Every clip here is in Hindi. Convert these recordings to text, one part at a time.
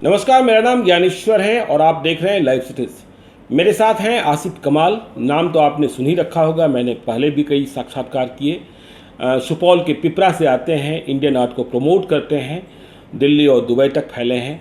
नमस्कार, मेरा नाम ज्ञानेश्वर है और आप देख रहे हैं लाइव सिटीज। मेरे साथ हैं आसिफ कमाल। नाम तो आपने सुन ही रखा होगा, मैंने पहले भी कई साक्षात्कार किए। सुपौल के पिपरा से आते हैं, इंडियन आर्ट को प्रमोट करते हैं, दिल्ली और दुबई तक फैले हैं।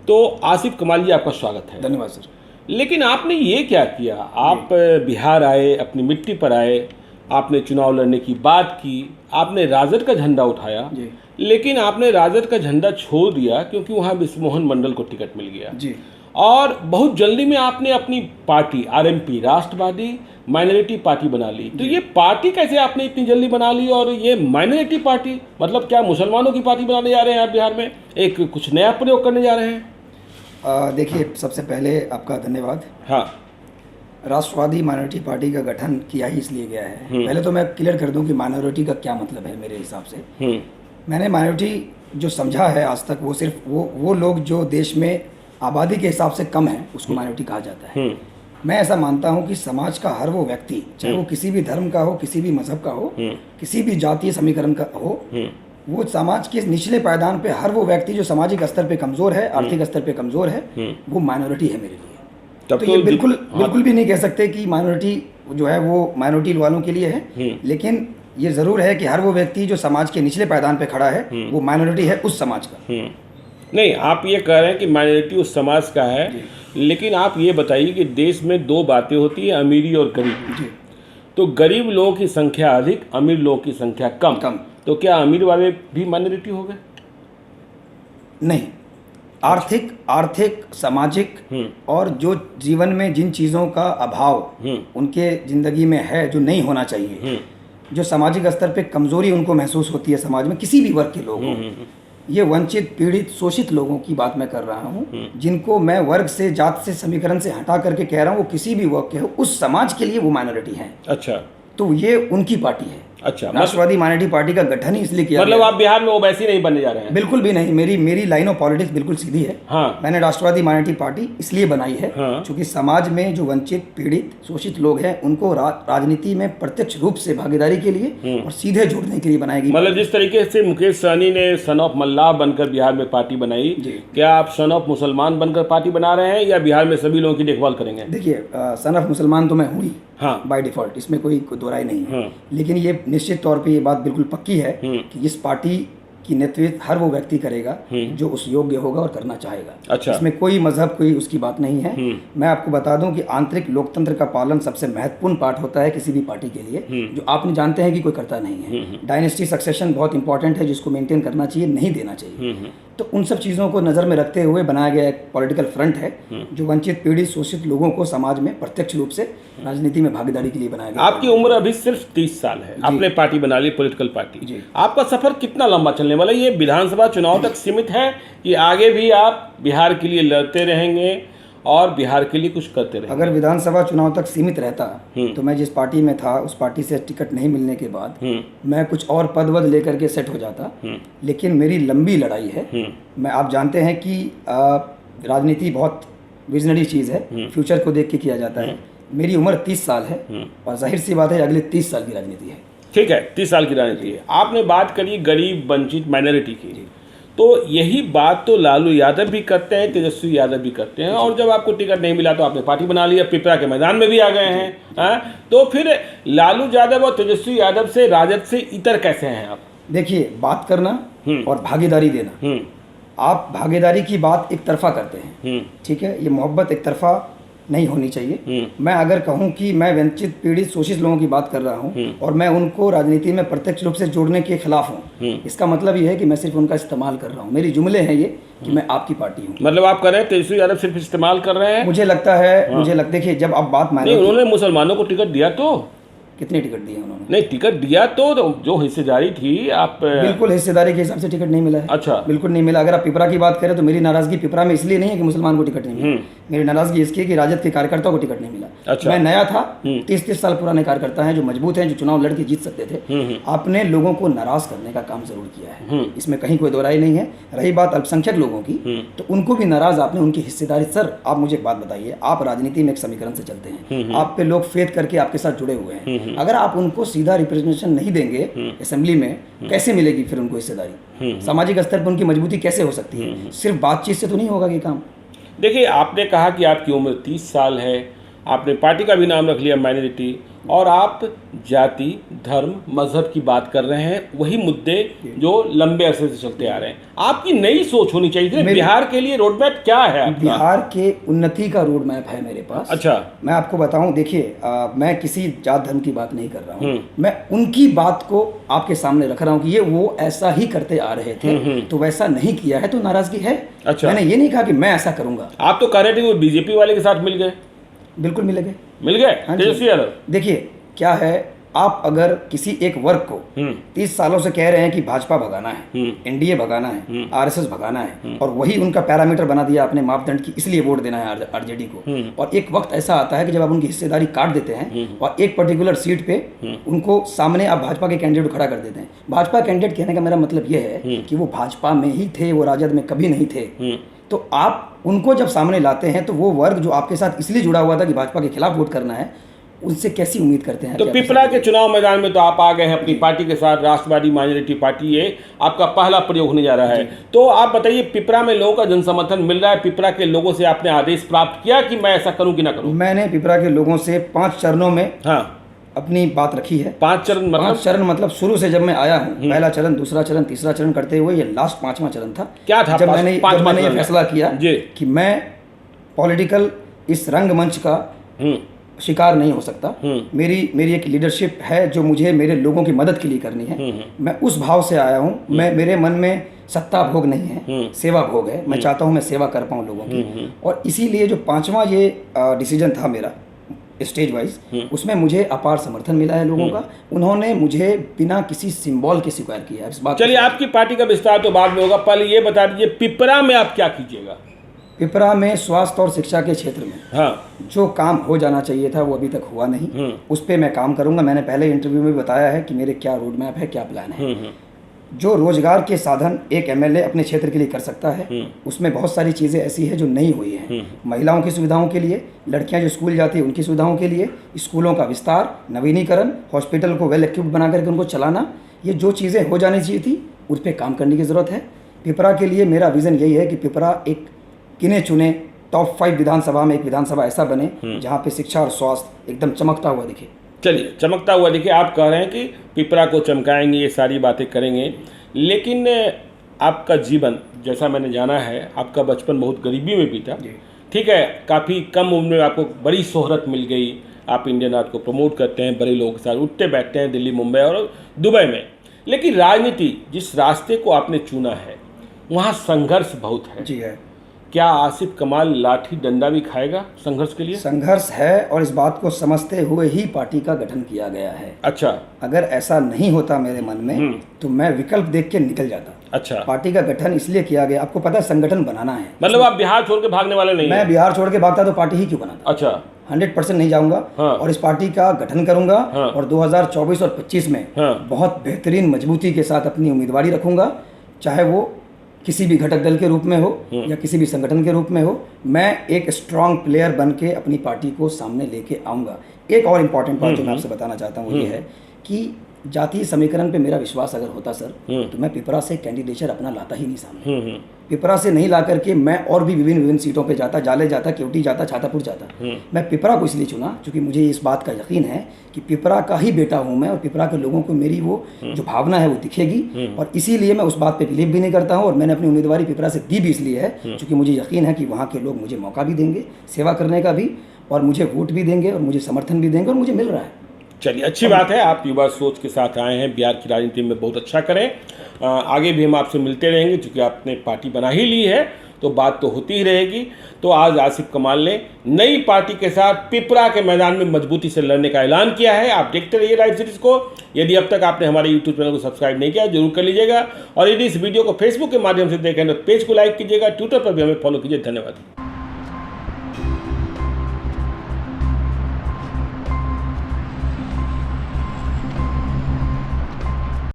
तो आसिफ कमाल जी, आपका स्वागत है। धन्यवाद सर। लेकिन आपने ये क्या किया? आप बिहार आए, अपनी मिट्टी पर आए, आपने चुनाव लड़ने की बात की, आपने राजद का झंडा उठाया, लेकिन आपने राजद का झंडा छोड़ दिया क्योंकि वहाँ विश्वमोहन मंडल को टिकट मिल गया जी। और बहुत जल्दी में आपने अपनी पार्टी आरएमपी, राष्ट्रवादी माइनॉरिटी पार्टी बना ली। तो ये पार्टी कैसे आपने इतनी जल्दी बना ली? और ये माइनॉरिटी पार्टी मतलब क्या मुसलमानों की पार्टी बनाने जा रहे हैं आप बिहार में? एक कुछ नया प्रयोग करने जा रहे हैं? देखिए, सबसे पहले आपका धन्यवाद। हाँ, राष्ट्रवादी माइनॉरिटी पार्टी का गठन किया ही इसलिए गया है। पहले तो मैं क्लियर कर दूं कि माइनॉरिटी का क्या मतलब है। मेरे हिसाब से मैंने माइनॉरिटी जो समझा है आज तक, वो सिर्फ वो लोग जो देश में आबादी के हिसाब से कम है, उसको माइनॉरिटी कहा जाता है। मैं ऐसा मानता हूं कि समाज का हर वो व्यक्ति, चाहे वो किसी भी धर्म का हो, किसी भी मजहब का हो, किसी भी जातीय समीकरण का हो, वो समाज के निचले पायदान पे हर वो व्यक्ति जो सामाजिक स्तर पे कमजोर है, आर्थिक स्तर पे कमजोर है, वो माइनॉरिटी है मेरे लिए। तो ये बिल्कुल भी नहीं कह सकते कि माइनॉरिटी जो है वो माइनॉरिटी वालों के लिए है, लेकिन ये जरूर है कि हर वो व्यक्ति जो समाज के निचले पायदान पे खड़ा है, वो माइनॉरिटी है उस समाज का। नहीं, आप ये कह रहे हैं कि माइनॉरिटी उस समाज का है, लेकिन आप ये बताइए कि देश में दो बातें होती हैं, अमीरी और गरीबी। तो गरीब लोगों की संख्या अधिक, अमीर लोगों की संख्या कम। तो क्या अमीर वाले भी माइनॉरिटी हो गए? नहीं, आर्थिक सामाजिक और जो जीवन में जिन चीज़ों का अभाव उनके ज़िंदगी में है, जो नहीं होना चाहिए, जो सामाजिक स्तर पे कमजोरी उनको महसूस होती है समाज में, किसी भी वर्ग के लोगों, ये वंचित, पीड़ित, शोषित लोगों की बात मैं कर रहा हूँ, जिनको मैं वर्ग से, जात से, समीकरण से हटा करके कह रहा हूँ, वो किसी भी वर्ग के हो, उस समाज के लिए वो माइनॉरिटी है। अच्छा, तो ये उनकी पार्टी है। अच्छा, राष्ट्रवादी माइनॉरिटी पार्टी का गठन ही इसलिए किया। मतलब आप बिहार में ओवैसी नहीं बनने जा रहे हैं? बिल्कुल भी नहीं। मेरी लाइन ऑफ पॉलिटिक्स बिल्कुल सीधी है। हाँ। मैंने राष्ट्रवादी माइनॉरिटी पार्टी इसलिए बनाई है क्योंकि समाज में जो वंचित, पीड़ित, शोषित लोग हैं, उनको राजनीति में प्रत्यक्ष रूप से भागीदारी के लिए और सीधे जोड़ने के लिए बनाई गई। मतलब जिस तरीके से मुकेश सहनी ने सन ऑफ मल्लाह बनकर बिहार में पार्टी बनाई, क्या आप सन ऑफ मुसलमान बनकर पार्टी बना रहे हैं या बिहार में सभी लोगों की देखभाल करेंगे? देखिए, सन ऑफ मुसलमान तो मैं हूँ ही, हाँ, बाय डिफॉल्ट, इसमें कोई दो राय नहीं है। लेकिन ये निश्चित तौर पे ये बात बिल्कुल पक्की है कि इस पार्टी की नेतृत्व हर वो व्यक्ति करेगा जो उस योग्य होगा और करना चाहेगा। अच्छा। इसमें कोई मजहब, कोई उसकी बात नहीं है। मैं आपको बता दूं कि आंतरिक लोकतंत्र का पालन सबसे महत्वपूर्ण पार्ट होता है किसी भी पार्टी के लिए, जो आपने जानते हैं कि कोई करता नहीं है। डायनेस्टी सक्सेशन बहुत इंपॉर्टेंट है, जिसको मेंटेन करना चाहिए, नहीं देना चाहिए। तो उन सब चीज़ों को नज़र में रखते हुए बनाया गया एक पॉलिटिकल फ्रंट है जो वंचित, पीड़ित, शोषित लोगों को समाज में प्रत्यक्ष रूप से राजनीति में भागीदारी के लिए बनाया गया। आपकी उम्र अभी सिर्फ 30 साल है, आपने पार्टी बना ली, पॉलिटिकल पार्टी। आपका सफर कितना लंबा चलने वाला? ये विधानसभा चुनाव तक सीमित है कि आगे भी आप बिहार के लिए लड़ते रहेंगे और बिहार के लिए कुछ करते रहेंगे? अगर विधानसभा चुनाव तक सीमित रहता तो मैं जिस पार्टी में था, उस पार्टी से टिकट नहीं मिलने के बाद मैं कुछ और पद वद लेकर के सेट हो जाता। लेकिन मेरी लंबी लड़ाई है। मैं, आप जानते हैं कि राजनीति बहुत विजनरी चीज़ है, फ्यूचर को देख के किया जाता है। मेरी उम्र 30 साल है और जाहिर सी बात है अगले 30 साल की राजनीति है। ठीक है, 30 साल की राजनीति है। आपने बात करी गरीब, वंचित, माइनॉरिटी की, तो यही बात तो लालू यादव भी करते हैं, तेजस्वी यादव भी करते हैं। और जब आपको टिकट नहीं मिला तो आपने पार्टी बना लिया, पिपरा के मैदान में भी आ गए हैं। तो फिर लालू यादव और तेजस्वी यादव से, राजद से इतर कैसे हैं आप? देखिए, बात करना और भागीदारी देना, आप भागीदारी की बात एक तरफा करते हैं, ठीक है, ये मोहब्बत एक तरफा नहीं होनी चाहिए। मैं अगर कहूं कि मैं वंचित, पीड़ित, शोषित लोगों की बात कर रहा हूं और मैं उनको राजनीति में प्रत्यक्ष रूप से जोड़ने के खिलाफ हूं, इसका मतलब ये है कि मैं सिर्फ उनका इस्तेमाल कर रहा हूं। मेरी जुमले हैं ये कि मैं आपकी पार्टी हूं। मतलब आप कह रहे हैं तेजस्वी यादव सिर्फ इस्तेमाल कर रहे हैं? मुझे लगता है, देखिए, जब आप बात माने, उन्होंने मुसलमानों को टिकट दिया तो कितने टिकट दिए उन्होंने? नहीं, टिकट दिया तो जो हिस्सेदारी थी, आप बिल्कुल हिस्सेदारी के हिसाब से टिकट नहीं मिला है। अच्छा, बिल्कुल नहीं मिला। अगर आप पिपरा की बात करें तो मेरी नाराजगी पिपरा में इसलिए नहीं है कि मुसलमान को टिकट नहीं मिला, मेरी नाराजगी इसकी है कि राजद के कार्यकर्ताओं को टिकट नहीं मिला। अच्छा। मैं नया था, 30 साल पुराने कार्यकर्ता हैं जो मजबूत हैं, जो चुनाव लड़के जीत सकते थे। आपने लोगों को नाराज करने का काम जरूर किया है, इसमें कहीं कोई दो राय नहीं है। रही बात अल्पसंख्यक लोगों की, तो उनको भी नाराज आपने, उनकी हिस्सेदारी। सर, आप मुझे एक बात बताइए, आप राजनीति में एक समीकरण से चलते हैं, आप पे लोग फेथ करके आपके साथ जुड़े हुए हैं, अगर आप उनको सीधा रिप्रेजेंटेशन नहीं देंगे असेंबली में, कैसे मिलेगी फिर उनको हिस्सेदारी? सामाजिक स्तर पर उनकी मजबूती कैसे हो सकती है? सिर्फ बातचीत से तो नहीं होगा ये काम। देखिए, आपने कहा कि आपकी उम्र 30 साल है, आपने पार्टी का भी नाम रख लिया माइनॉरिटी, और आप जाति, धर्म, मजहब की बात कर रहे हैं, वही मुद्दे जो लंबे अरसे से चलते आ रहे हैं। आपकी नई सोच होनी चाहिए थी। बिहार के लिए रोड मैप क्या है आपका? बिहार के उन्नति का रोड मैप है मेरे पास। अच्छा, मैं आपको बताऊं, देखिए मैं किसी जात धर्म की बात नहीं कर रहा हूं, मैं उनकी बात को आपके सामने रख रहा हूं कि ये वो ऐसा ही करते आ रहे थे, तो वैसा नहीं किया है तो नाराजगी है। अच्छा, मैंने ये नहीं कहा कि मैं ऐसा करूंगा। आप तो कह रहे थे वो बीजेपी वाले के साथ मिल गए। बिल्कुल मिल गए तेजस्वी यादव। देखिए क्या है, आप अगर किसी एक वर्ग को 30 सालों से कह रहे हैं कि भाजपा भगाना है, एनडीए भगाना है, आरएसएस भगाना है, और वही उनका पैरामीटर बना दिया अपने मापदंड की, इसलिए वोट देना है आरजेडी को, और एक वक्त ऐसा आता है कि जब आप उनकी हिस्सेदारी काट देते हैं और एक पर्टिकुलर सीट पे उनको सामने आप भाजपा के कैंडिडेट खड़ा कर देते हैं। भाजपा कैंडिडेट कहने का मेरा मतलब ये है कि वो भाजपा में ही थे, वो राजद में कभी नहीं थे। तो आप उनको जब सामने लाते हैं तो वो वर्ग जो आपके साथ इसलिए जुड़ा हुआ था कि भाजपा के खिलाफ वोट करना है, उनसे कैसी उम्मीद करते हैं? तो पिपरा के चुनाव मैदान में तो आप आ गए हैं अपनी पार्टी के साथ, राष्ट्रवादी माइनॉरिटी पार्टी, ये आपका पहला प्रयोग होने जा रहा है। तो आप बताइए, पिपरा में लोगों का जन समर्थन मिल रहा है? पिपरा के लोगों से आपने आदेश प्राप्त किया कि मैं ऐसा करूं कि ना करूं? मैंने पिपरा के लोगों से 5 चरणों में अपनी बात रखी है। 5 चरण मतलब? 5 चरण मतलब शुरू से जब मैं आया हूँ, पहला चरण, दूसरा चरण, तीसरा चरण करते हुए ये लास्ट 5वां चरण था। क्या था? जब मैंने ये फैसला किया कि मैं पॉलिटिकल इस रंगमंच का शिकार नहीं हो सकता। मेरी एक लीडरशिप है जो मुझे मेरे लोगों की मदद के लिए करनी है। मैं उस भाव से आया हूँ। मेरे मन में सत्ता भोग नहीं है, सेवा भोग है। मैं चाहता हूँ मैं सेवा कर पाऊँ लोगों की, और इसीलिए जो 5वां ये डिसीजन था मेरा स्टेज वाइज, उसमें मुझे अपार समर्थन मिला है लोगों का। उन्होंने मुझे बिना किसी सिंबल के स्वीकार किया है इस बात। चलिए, आपकी पार्टी का विस्तार तो बाद में होगा, पहले ये बता दीजिए पिपरा में आप क्या कीजिएगा? पिपरा में स्वास्थ्य और शिक्षा के क्षेत्र में जो काम हो जाना चाहिए था वो अभी तक हुआ नहीं, उस पर मैं काम करूंगा। मैंने पहले इंटरव्यू में बताया है कि मेरे क्या रोड मैप है, क्या प्लान है। जो रोजगार के साधन एक एमएलए अपने क्षेत्र के लिए कर सकता है, उसमें बहुत सारी चीज़ें ऐसी है जो नहीं हुई हैं। महिलाओं की सुविधाओं के लिए, लड़कियां जो स्कूल जाती हैं उनकी सुविधाओं के लिए, स्कूलों का विस्तार, नवीनीकरण, हॉस्पिटल को वेल इक्विप्ड बना करके उनको चलाना, ये जो चीज़ें हो जानी चाहिए थी उस पर काम करने की ज़रूरत है। पिपरा के लिए मेरा विज़न यही है कि पिपरा एक गिने चुने टॉप 5 विधानसभा में एक विधानसभा ऐसा बने जहाँ पे शिक्षा और स्वास्थ्य एकदम चमकता हुआ दिखे। चलिए, चमकता हुआ दिखे, आप कह रहे हैं कि पिपरा को चमकाएंगे, ये सारी बातें करेंगे, लेकिन आपका जीवन जैसा मैंने जाना है, आपका बचपन बहुत गरीबी में बीता। ठीक है, काफ़ी कम उम्र में आपको बड़ी शोहरत मिल गई, आप इंडियन आर्ट को प्रमोट करते हैं, बड़े लोगों के साथ उठते बैठते हैं दिल्ली, मुंबई और दुबई में। लेकिन राजनीति जिस रास्ते को आपने चुना है वहाँ संघर्ष बहुत है। जी है। क्या आसिफ कमाल लाठी डंडा भी खाएगा संघर्ष के लिए? संघर्ष है, और इस बात को समझते हुए ही पार्टी का गठन किया गया है। अच्छा, अगर ऐसा नहीं होता मेरे मन में तो मैं विकल्प देख के निकल जाता। अच्छा, पार्टी का गठन इसलिए किया गया, आपको पता है संगठन बनाना है। मतलब आप बिहार छोड़ के भागने वाले नहीं? मैं बिहार छोड़ के भागता तो पार्टी ही क्यों बनाता। अच्छा, 100% नहीं जाऊंगा। और इस पार्टी का गठन करूंगा और 2024 और 25 में बहुत बेहतरीन मजबूती के साथ अपनी उम्मीदवारी रखूंगा, चाहे वो किसी भी घटक दल के रूप में हो या किसी भी संगठन के रूप में हो। मैं एक स्ट्रांग प्लेयर बन के अपनी पार्टी को सामने लेके आऊँगा। एक और इम्पॉर्टेंट बात जो मैं आपसे बताना चाहता हूँ वो ये है कि जातीय समीकरण पे मेरा विश्वास अगर होता सर, तो मैं पिपरा से कैंडिडेचर अपना लाता ही नहीं सामने। पिपरा से नहीं ला करके मैं और भी विभिन्न सीटों पे जाता, जाले जाता, केवटी जाता, छातापुर जाता। मैं पिपरा को इसलिए चुना क्योंकि मुझे इस बात का यकीन है कि पिपरा का ही बेटा हूँ मैं, और पिपरा के लोगों को मेरी वो जो भावना है वो दिखेगी। और इसीलिए मैं उस बात पे बिलीव भी नहीं करता हूँ, और मैंने अपनी उम्मीदवारी पिपरा से दी भी इसलिए है क्योंकि मुझे यकीन है कि वहाँ के लोग मुझे मौका भी देंगे सेवा करने का भी, और मुझे वोट भी देंगे, और मुझे समर्थन भी देंगे, और मुझे मिल रहा है। चलिए, अच्छी बात है, आप युवा सोच के साथ आए हैं, बिहार की राजनीति में बहुत अच्छा करें। आगे भी हम आपसे मिलते रहेंगे, क्योंकि आपने पार्टी बना ही ली है तो बात तो होती ही रहेगी। तो आज आसिफ कमाल ने नई पार्टी के साथ पिपरा के मैदान में मजबूती से लड़ने का ऐलान किया है। आप देखते रहिए लाइव सीरीज को। यदि अब तक आपने हमारे यूट्यूब चैनल को सब्सक्राइब नहीं किया जरूर कर लीजिएगा, और यदि इस वीडियो को फेसबुक के माध्यम से देखें तो पेज को लाइक कीजिएगा, ट्विटर पर भी हमें फॉलो कीजिए। धन्यवाद।